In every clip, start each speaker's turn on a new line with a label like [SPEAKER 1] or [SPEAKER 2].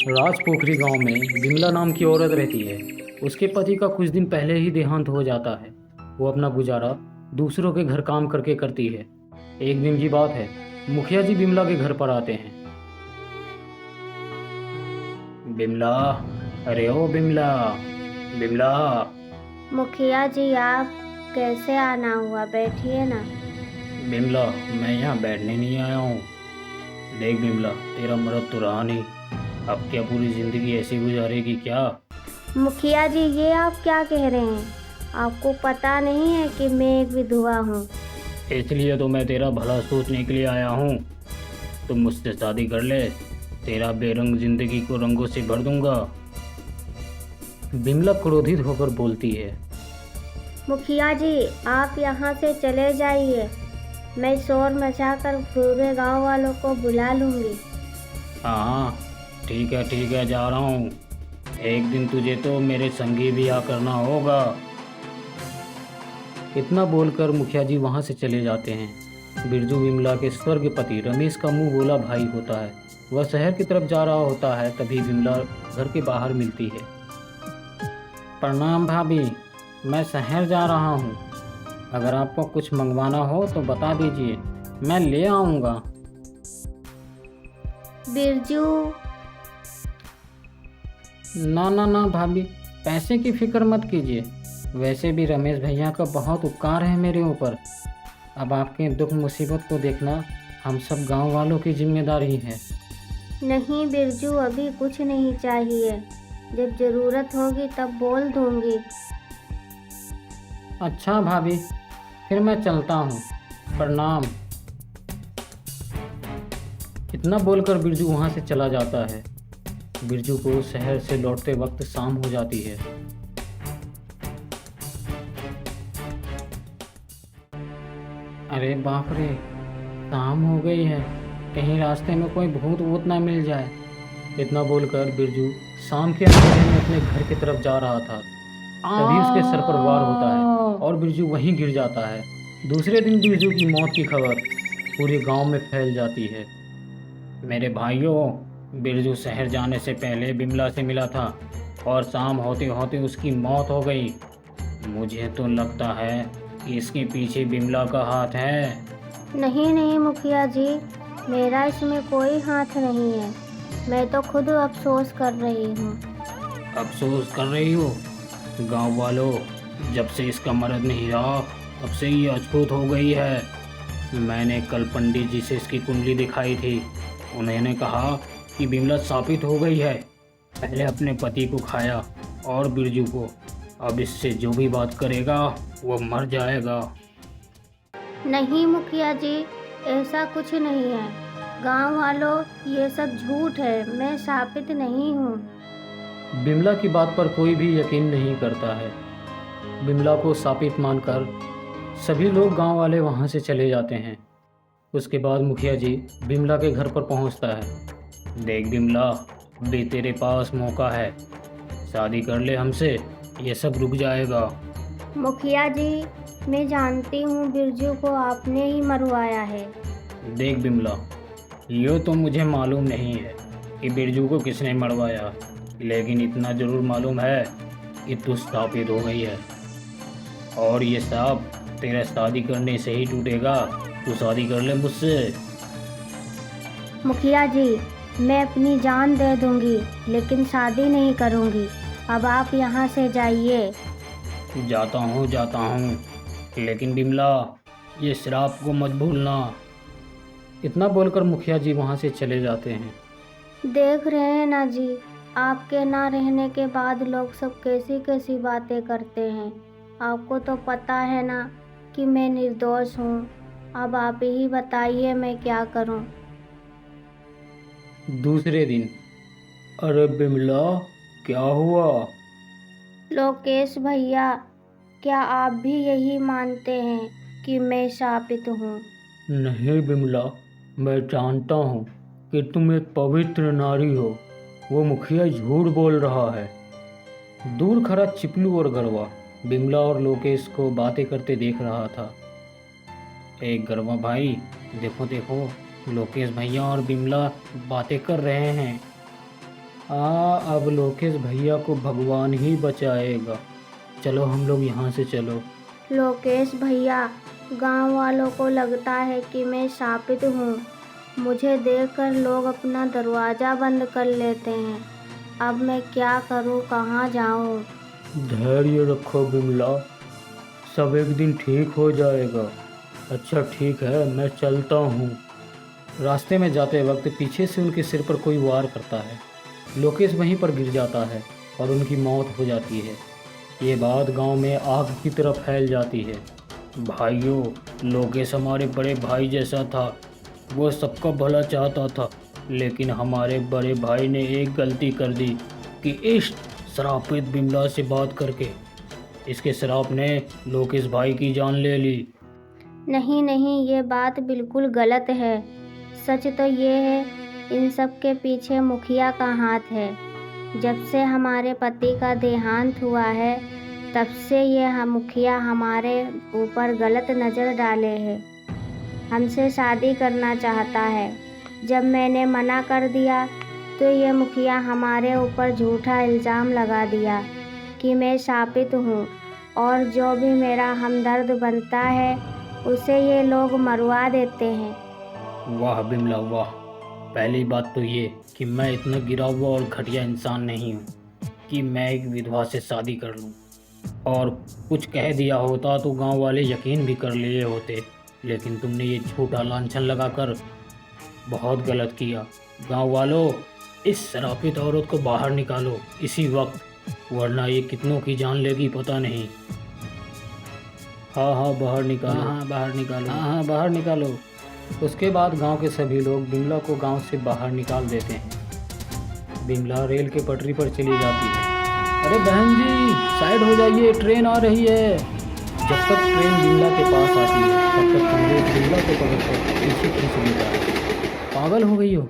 [SPEAKER 1] राजपोखरी गांव में विमला नाम की औरत रहती है। उसके पति का कुछ दिन पहले ही देहांत हो जाता है। वो अपना गुजारा दूसरों के घर काम करके करती है। एक दिन की बात है, मुखिया जी विमला के घर पर आते हैं। विमला, अरे ओ विमला, विमला।
[SPEAKER 2] मुखिया जी, आप कैसे आना हुआ? बैठिए ना।
[SPEAKER 1] विमला, मैं यहाँ बैठने नहीं आया हूँ। देख विमला, तेरा मर्द तो रहा नहीं, अब क्या पूरी जिंदगी ऐसे गुजारेगी क्या?
[SPEAKER 2] मुखिया जी, ये आप क्या कह रहे हैं? आपको पता नहीं है कि मैं एक विधवा हूँ।
[SPEAKER 1] इसलिए तो मैं तेरा भला सोचने के लिए आया हूँ। तुम मुझसे शादी कर ले, तेरा बेरंग जिंदगी को रंगों से भर दूंगा। विमला क्रोधित होकर बोलती है।
[SPEAKER 2] मुखिया जी, आप यहाँ से चले जाइए। मैं शोर मचाकर पूरे गांव वालों को बुला लूँगी।
[SPEAKER 1] हाँ, ठीक है, जा रहा हूँ। एक दिन तुझे तो मेरे संगी भी आ करना होगा। इतना बोलकर मुखिया जी वहाँ से चले जाते हैं। बिरजू विमला के स्वर्गपति रमेश का मुंह बोला भाई होता है। वह शहर की तरफ जा रहा होता है, तभी विमला घर के बाहर मिलती है। प्रणाम भाभी, मैं शहर जा रहा हूँ। अगर आपको कुछ मंगवाना हो तो बता दीजिए, मैं ले आऊँगा।
[SPEAKER 2] बिरजू।
[SPEAKER 1] ना ना ना भाभी, पैसे की फिक्र मत कीजिए। वैसे भी रमेश भैया का बहुत उपकार है मेरे ऊपर। अब आपके दुख मुसीबत को देखना हम सब गांव वालों की जिम्मेदारी है।
[SPEAKER 2] नहीं बिरजू, अभी कुछ नहीं चाहिए। जब ज़रूरत होगी तब बोल दूँगी।
[SPEAKER 1] अच्छा भाभी, फिर मैं चलता हूँ। प्रणाम। इतना बोलकर बिरजू वहाँ से चला जाता है। बिरजू को शहर से लौटते वक्त शाम हो जाती है। अरे बाप रे, शाम हो गई है। कहीं रास्ते में कोई भूत वूत ना मिल जाए। इतना बोलकर बिरजू शाम के अंधेरे में अपने घर की तरफ जा रहा था। तभी उसके सर पर वार होता है और बिरजू वहीं गिर जाता है। दूसरे दिन बिरजू की मौत की खबर पूरे गांव में फैल जाती है। मेरे भाइयों, बिरजू शहर जाने से पहले बिमला से मिला था और शाम होते होते उसकी मौत हो गई। मुझे तो लगता है कि इसके पीछे बिमला का हाथ है।
[SPEAKER 2] नहीं नहीं मुखिया जी, मेरा इसमें कोई हाथ नहीं है। मैं तो खुद अफसोस कर रही हूँ।
[SPEAKER 1] अफसोस कर रही हो? गांव वालों, जब से इसका मर्द नहीं रहा तब से ये अछूत हो गई है। मैंने कल पंडित जी से इसकी कुंडली दिखाई थी। उन्होंने कहा कि बिमला शापित हो गई है। पहले अपने पति को खाया और बिरजू को। अब इससे जो भी बात करेगा वो मर जाएगा।
[SPEAKER 2] नहीं मुखिया जी, ऐसा कुछ नहीं है। गांव वालों, ये सब झूठ है। मैं शापित नहीं हूँ।
[SPEAKER 1] बिमला की बात पर कोई भी यकीन नहीं करता है। बिमला को शापित मानकर सभी लोग गांव वाले वहां से चले जाते हैं। उसके बाद मुखिया जी बिमला के घर पर पहुंचता है। देख बिमला, भी तेरे पास मौका है। शादी कर ले हमसे, ये सब रुक जाएगा।
[SPEAKER 2] मुखिया जी, मैं जानती हूँ बिरजू को आपने ही मरवाया है।
[SPEAKER 1] देख बिमला, ये तो मुझे मालूम नहीं है कि बिरजू को किसने मरवाया, लेकिन इतना ज़रूर मालूम है कि तू स्थापित हो गई है। और ये सांप तेरा शादी करने से ही टूटेगा। तू शादी कर ले मुझसे।
[SPEAKER 2] मुखिया जी, मैं अपनी जान दे दूंगी, लेकिन शादी नहीं करूंगी। अब आप यहाँ से जाइए।
[SPEAKER 1] जाता हूँ, लेकिन बिमला, ये श्राप को मत भूलना। इतना बोलकर मुखिया जी वहाँ से चले जाते हैं।
[SPEAKER 2] देख रहे हैं ना जी, आपके ना रहने के बाद लोग सब कैसी कैसी बातें करते हैं। आपको तो पता है ना कि मैं निर्दोष हूँ। अब आप ही बताइए मैं क्या करूँ।
[SPEAKER 1] दूसरे दिन। अरे बिमला, क्या हुआ?
[SPEAKER 2] लोकेश भैया, क्या आप भी यही मानते हैं कि मैं शापित हूँ?
[SPEAKER 1] नहीं बिमला, मैं जानता हूँ कि तुम एक पवित्र नारी हो। वो मुखिया झूठ बोल रहा है। दूर खड़ा चिपलू और गरवा बिमला और लोकेश को बातें करते देख रहा था। एक गरवा भाई, देखो देखो, लोकेश भैया और बिमला बातें कर रहे हैं। अब लोकेश भैया को भगवान ही बचाएगा। चलो हम लोग यहाँ से चलो।
[SPEAKER 2] लोकेश भैया, गांव वालों को लगता है कि मैं शापित हूँ। मुझे देखकर लोग अपना दरवाज़ा बंद कर लेते हैं। अब मैं क्या करूँ, कहाँ जाऊँ?
[SPEAKER 1] धैर्य रखो बिमला, सब एक दिन ठीक हो जाएगा। अच्छा ठीक है, मैं चलता हूँ। रास्ते में जाते वक्त पीछे से उनके सिर पर कोई वार करता है। लोकेश वहीं पर गिर जाता है और उनकी मौत हो जाती है। ये बात गांव में आग की तरह फैल जाती है। भाइयों, लोकेश हमारे बड़े भाई जैसा था। वो सबका भला चाहता था, लेकिन हमारे बड़े भाई ने एक गलती कर दी कि इस श्रापित बिमला से बात करके इसके श्राप ने लोकेश भाई की जान ले ली।
[SPEAKER 2] नहीं नहीं, ये बात बिल्कुल गलत है। सच तो ये है, इन सब के पीछे मुखिया का हाथ है। जब से हमारे पति का देहांत हुआ है, तब से ये मुखिया हमारे ऊपर गलत नज़र डाले है। हमसे शादी करना चाहता है। जब मैंने मना कर दिया तो ये मुखिया हमारे ऊपर झूठा इल्ज़ाम लगा दिया कि मैं शापित हूँ, और जो भी मेरा हमदर्द बनता है उसे ये लोग मरवा देते हैं।
[SPEAKER 1] वाह बिमला वाह, पहली बात तो ये कि मैं इतना गिरा हुआ और घटिया इंसान नहीं हूँ कि मैं एक विधवा से शादी कर लूँ। और कुछ कह दिया होता तो गांव वाले यकीन भी कर लिए होते, लेकिन तुमने ये झूठा लांछन लगाकर बहुत गलत किया। गांव वालों, इस श्रापित औरत को बाहर निकालो इसी वक्त, वरना ये कितनों की जान लेगी पता नहीं। हाँ बाहर निकालो। हाँ बाहर निकालो। उसके बाद गांव के सभी लोग बिमला को गांव से बाहर निकाल देते हैं। बिमला रेल के पटरी पर चली जाती है। अरे बहन जी, साइड हो जाइए, ट्रेन आ रही है। जब तक ट्रेन बिमला के पास आती है तब तक कमलेश बिमला को पकड़कर पीछे खींच लेता है। पागल हो गई हो,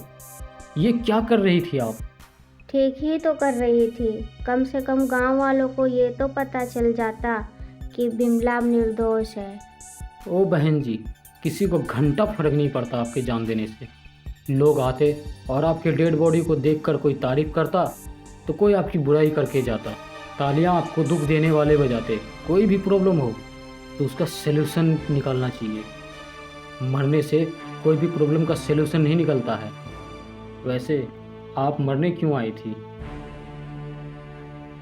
[SPEAKER 1] ये क्या कर रही थी आप?
[SPEAKER 2] ठीक ही तो कर रही थी। कम से कम गांव वालों को ये तो पता चल जाता कि बिमला निर्दोष है।
[SPEAKER 1] ओ बहन जी, किसी को घंटा फर्क नहीं पड़ता आपके जान देने से। लोग आते और आपके डेड बॉडी को देखकर कोई तारीफ करता तो कोई आपकी बुराई करके जाता। तालियां आपको दुख देने वाले बजाते। कोई भी प्रॉब्लम हो तो उसका सलूशन निकालना चाहिए। मरने से कोई भी प्रॉब्लम का सलूशन नहीं निकलता है। वैसे आप मरने क्यों आई थी?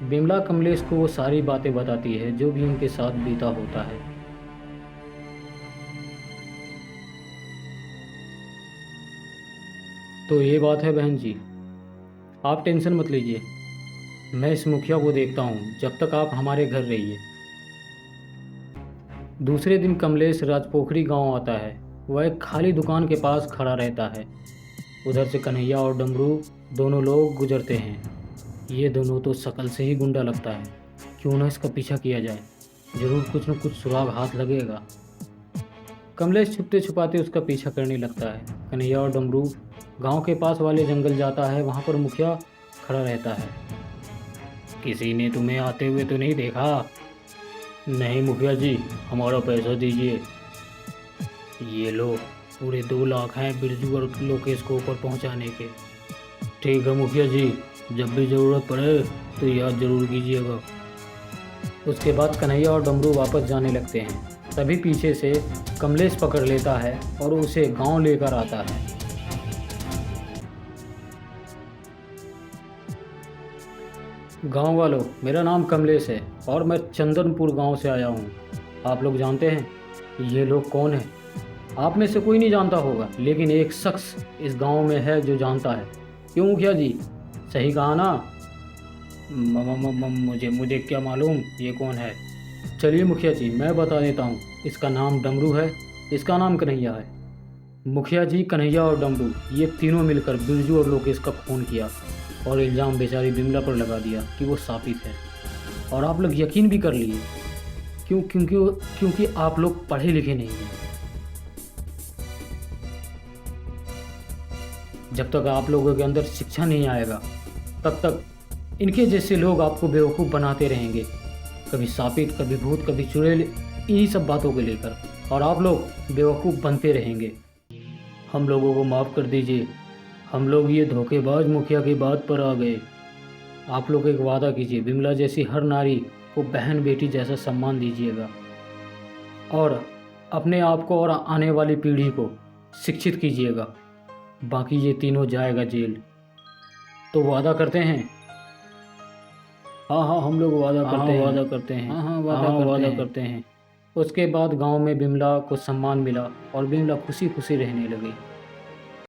[SPEAKER 1] बिमला कमलेश को वो सारी बातें बताती है जो भी उनके साथ बीता होता है। तो ये बात है बहन जी, आप टेंशन मत लीजिए, मैं इस मुखिया को देखता हूँ, जब तक आप हमारे घर रहिए। दूसरे दिन कमलेश राजपोखरी गांव आता है। वह एक खाली दुकान के पास खड़ा रहता है। उधर से कन्हैया और डमरू दोनों लोग गुजरते हैं। ये दोनों तो शक्ल से ही गुंडा लगता है, क्यों ना इसका पीछा किया जाए, ज़रूर कुछ न कुछ सुराग हाथ लगेगा। कमलेश छुपते छुपाते उसका पीछा करने लगता है। कन्हैया और डमरू गांव के पास वाले जंगल जाता है। वहाँ पर मुखिया खड़ा रहता है। किसी ने तुम्हें आते हुए तो नहीं देखा? नहीं मुखिया जी, हमारा पैसा दीजिए। ये लो, पूरे 2 लाख हैं बिरजू और लोकेश को ऊपर पहुंचाने के। ठीक है मुखिया जी, जब भी ज़रूरत पड़े तो याद ज़रूर कीजिएगा। उसके बाद कन्हैया और डमरू वापस जाने लगते हैं। तभी पीछे से कमलेश पकड़ लेता है और उसे गांव लेकर आता है। गांव वालों, मेरा नाम कमलेश है और मैं चंदनपुर गांव से आया हूं। आप लोग जानते हैं ये लोग कौन हैं? आप में से कोई नहीं जानता होगा, लेकिन एक शख्स इस गांव में है जो जानता है। क्यों मुखिया जी, सही कहा ना? मुझे क्या मालूम ये कौन है। चलिए मुखिया जी, मैं बता देता हूँ। इसका नाम डमरू है, इसका नाम कन्हैया है। मुखिया जी, कन्हैया और डमरू ये तीनों मिलकर बिरजू और लोकेश का खून किया और इल्ज़ाम बेचारी बिमला पर लगा दिया कि वो शापित है। और आप लोग यकीन भी कर लिए। क्योंकि आप लोग पढ़े लिखे नहीं हैं। जब तक आप लोगों के अंदर शिक्षा नहीं आएगा तब तक इनके जैसे लोग आपको बेवकूफ़ बनाते रहेंगे। कभी शापित, कभी भूत, कभी चुड़ैल, इन्हीं सब बातों को लेकर, और आप लोग बेवकूफ़ बनते रहेंगे। हम लोगों को माफ़ कर दीजिए, हम लोग ये धोखेबाज मुखिया की बात पर आ गए। आप लोग एक वादा कीजिए, बिमला जैसी हर नारी को बहन बेटी जैसा सम्मान दीजिएगा और अपने आप को और आने वाली पीढ़ी को शिक्षित कीजिएगा। बाकी ये तीनों जाएगा जेल। तो वादा करते हैं? हाँ हाँ, हम लोग वादा करते हैं। वादा करते हैं। हाँ वादा करते हैं। उसके बाद गांव में बिमला को सम्मान मिला और बिमला खुशी खुशी रहने लगी।